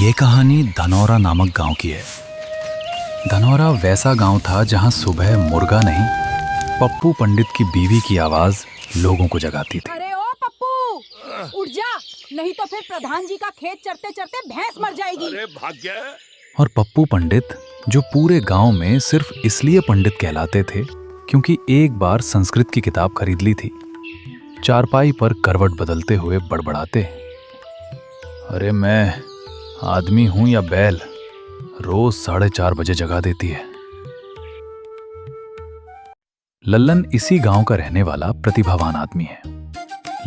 ये कहानी धनौरा नामक गांव की है। धनौरा वैसा गांव था जहां सुबह मुर्गा नहीं, पप्पू पंडित की बीवी की आवाज लोगों को जगाती थी। अरे ओ पप्पू, उठ जा, नहीं तो फिर प्रधान जी का खेत चरते चरते भैंस मर जाएगी। अरे भाग गया। और पप्पू पंडित जो पूरे गांव में सिर्फ इसलिए पंडित कहलाते थे क्योंकि एक बार संस्कृत की किताब खरीद ली थी। चारपाई पर करवट बदलते हुए बड़बड़ाते, अरे मैं आदमी हूं या बैल, रोज 4:30 बजे जगा देती है। लल्लन इसी गांव का रहने वाला प्रतिभावान आदमी है।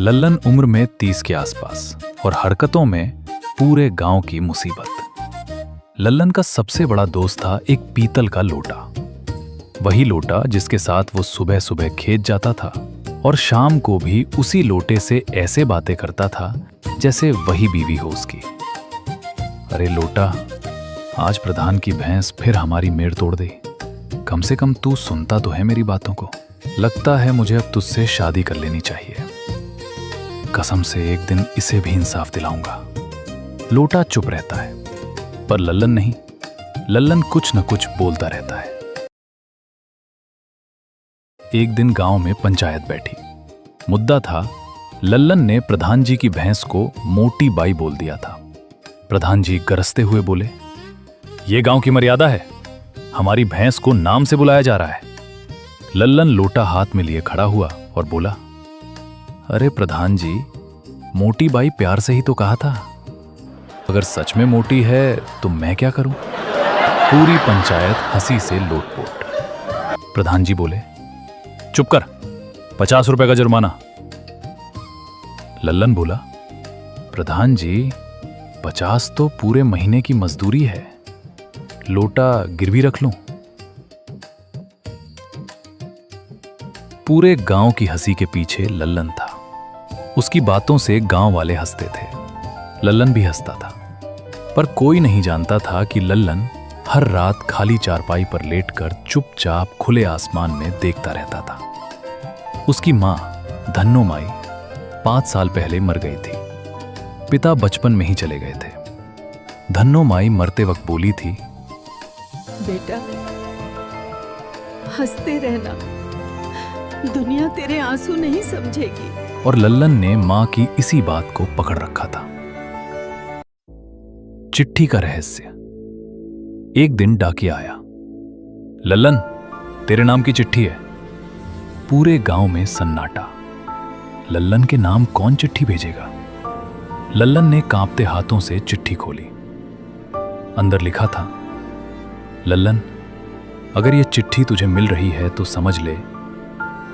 लल्लन उम्र में 30 के आसपास और हरकतों में पूरे गांव की मुसीबत। लल्लन का सबसे बड़ा दोस्त था एक पीतल का लोटा। वही लोटा जिसके साथ वो सुबह सुबह खेत जाता था और शाम को भी उसी लोटे से ऐसे बातें करता था जैसे वही बीवी हो उसकी। अरे लोटा, आज प्रधान की भैंस फिर हमारी मेड़ तोड़ दे। कम से कम तू सुनता तो है मेरी बातों को। लगता है मुझे अब तुझसे शादी कर लेनी चाहिए। कसम से एक दिन इसे भी इंसाफ दिलाऊंगा। लोटा चुप रहता है, पर लल्लन नहीं। लल्लन कुछ न कुछ बोलता रहता है। एक दिन गांव में पंचायत बैठी। मुद्दा था, लल्लन ने प्रधान जी की भैंस को मोटी बाई बोल दिया था। प्रधान जी गरजते हुए बोले, ये गांव की मर्यादा है, हमारी भैंस को नाम से बुलाया जा रहा है। लल्लन लोटा हाथ में लिए खड़ा हुआ और बोला, अरे प्रधान जी, मोटी बाई प्यार से ही तो कहा था। अगर सच में मोटी है तो मैं क्या करूं? पूरी पंचायत हंसी से लोटपोट। प्रधान जी बोले, चुप कर, 50 रुपए का जुर्माना। लल्लन बोला, प्रधान जी 50 तो पूरे महीने की मजदूरी है, लोटा गिरवी रख लूं? पूरे गांव की हंसी के पीछे लल्लन था। उसकी बातों से गांव वाले हंसते थे, लल्लन भी हंसता था। पर कोई नहीं जानता था कि लल्लन हर रात खाली चारपाई पर लेटकर चुपचाप खुले आसमान में देखता रहता था। उसकी मां धन्नो माई 5 साल पहले मर गई थी। पिता बचपन में ही चले गए थे। धन्नो माई मरते वक्त बोली थी, बेटा हंसते रहना, दुनिया तेरे आंसू नहीं समझेगी। और लल्लन ने मां की इसी बात को पकड़ रखा था। चिट्ठी का रहस्य। एक दिन डाकिया आया, लल्लन तेरे नाम की चिट्ठी है। पूरे गांव में सन्नाटा। लल्लन के नाम कौन चिट्ठी भेजेगा? लल्लन ने कांपते हाथों से चिट्ठी खोली। अंदर लिखा था, लल्लन अगर ये चिट्ठी तुझे मिल रही है तो समझ ले,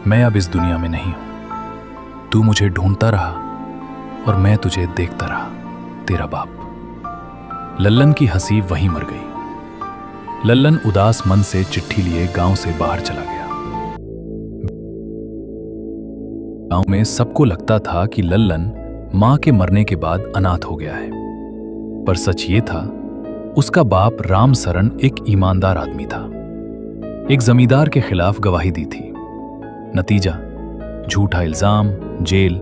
मैं अब इस दुनिया में नहीं हूं। तू मुझे ढूंढता रहा और मैं तुझे देखता रहा, तेरा बाप। लल्लन की हंसी वहीं मर गई। लल्लन उदास मन से चिट्ठी लिए गांव से बाहर चला गया। गांव में सबको लगता था कि लल्लन मां के मरने के बाद अनाथ हो गया है, पर सच ये था, उसका बाप राम सरन एक ईमानदार आदमी था। एक जमींदार के खिलाफ गवाही दी थी। नतीजा, झूठा इल्जाम, जेल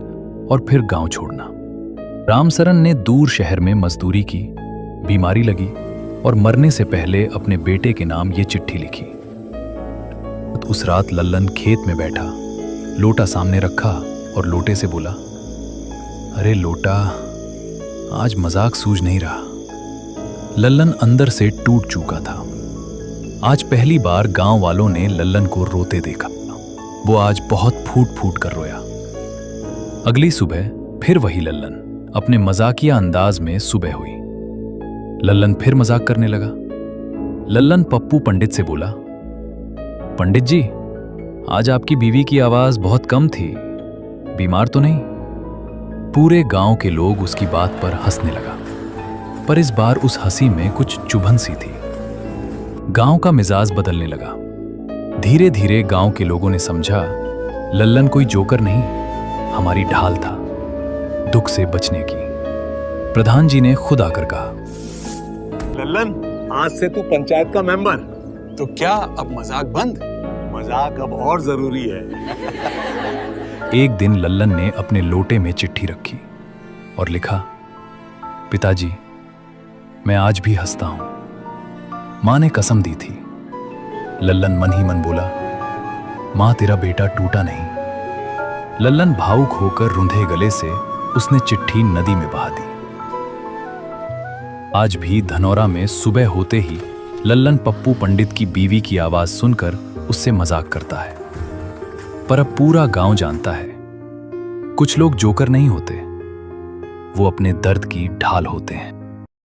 और फिर गांव छोड़ना। राम सरन ने दूर शहर में मजदूरी की, बीमारी लगी और मरने से पहले अपने बेटे के नाम ये चिट्ठी लिखी। उस रात लल्लन खेत में बैठा, लोटा सामने रखा और लोटे से बोला, अरे लोटा, आज मजाक सूझ नहीं रहा। लल्लन अंदर से टूट चुका था। आज पहली बार गांव वालों ने लल्लन को रोते देखा। वो आज बहुत फूट फूट कर रोया। अगली सुबह फिर वही लल्लन अपने मजाकिया अंदाज में सुबह हुई। लल्लन फिर मजाक करने लगा। लल्लन पप्पू पंडित से बोला, पंडित जी, आज आपकी बीवी की आवाज बहुत कम थी, बीमार तो नहीं? पूरे गांव के लोग उसकी बात पर हंसने लगा, पर इस बार उस हंसी में कुछ चुभन सी थी। गांव का मिजाज बदलने लगा। धीरे धीरे गांव के लोगों ने समझा, लल्लन कोई जोकर नहीं, हमारी ढाल था दुख से बचने की। प्रधान जी ने खुद आकर कहा, लल्लन, आज से तू पंचायत का मेंबर। तो क्या अब मजाक बंद? मजाक अब और जरूरी है। एक दिन लल्लन ने अपने लोटे में चिट्ठी रखी और लिखा, पिताजी, मैं आज भी हंसता हूं। मां ने कसम दी थी। लल्लन मन ही मन बोला, मां तेरा बेटा टूटा नहीं। लल्लन भावुक होकर रुंधे गले से उसने चिट्ठी नदी में बहा दी। आज भी धनौरा में सुबह होते ही लल्लन पप्पू पंडित की बीवी की आवाज सुनकर उससे मजाक करता है। पर अब पूरा गांव जानता है, कुछ लोग जोकर नहीं होते, वो अपने दर्द की ढाल होते हैं।